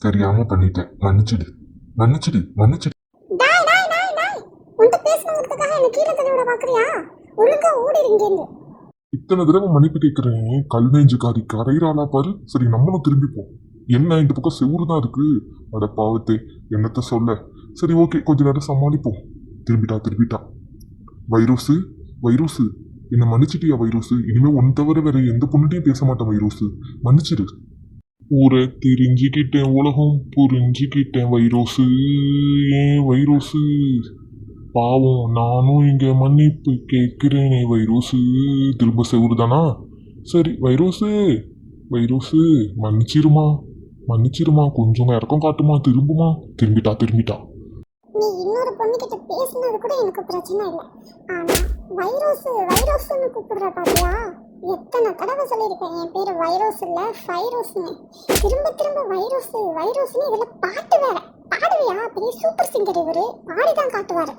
தெரியாம பண்ணிட்டேன், மன்னிச்சிடு மன்னிச்சிடு மன்னிச்சிடு. டாய் டாய் டாய் டாய் உன்கிட்ட பேசணுங்கிறதுக்காக என்ன கீழே தள்ளி விட பாக்குறியா? ஒழுங்கா ஓடிடுங்க இருந்து. இத்தனை தடவை மன்னிப்பு கேட்கிறேன், கல் நெஞ்சுக்காரி கரையிறாளா பாரு. சரி நம்மளும் திரும்பிப்போம். என்ன இந்த பக்கம் செவுரு தான் இருக்கு. அட பாவத்தே, என்னத்த சொல்ல. சரி ஓகே, கொஞ்ச நேரம் சமாளிப்போம். திரும்பிட்டா. வைரோசு வைரோசு, என்ன மன்னிச்சிட்டியா வைரோசு? இனிமே ஒன் தவிர வேற எந்த பொண்ணுட்டையும் பேச மாட்டேன் வைரோசு, மன்னிச்சிடு. ஊரை தெரிஞ்சுக்கிட்டேன், உலகம் புரிஞ்சுக்கிட்டேன் வைரோசு. ஏன் வைரோசு? பாவம் நானும் இங்க மன்னிப்பு கேட்கிறேனே வைரோசு. திரும்ப செவுருதானா? சரி வைரோசு மன்னிச்சிருமா, கொஞ்சம் இறக்கம் காட்டுமா, திரும்பிட்டா. நீ இன்னொரு பொண்ணுகிட்ட பேசினது கூட எனக்கு பிரச்சனை இல்லை. ஆனா வைரோஸ்னு கூப்பிடுற பாத்தியா? எத்தனை தடவை சொல்லியிருக்கேன் என் பேரு வைரோஸ் இல்ல ஃபைரோஸ்னு. திரும்ப வைரோஸ்னு. இதுல பாட்டு வேற பாடுவியா? பெரிய சூப்பர் சிங்கர் இவரு, பாடிதான் காட்டுவாரு.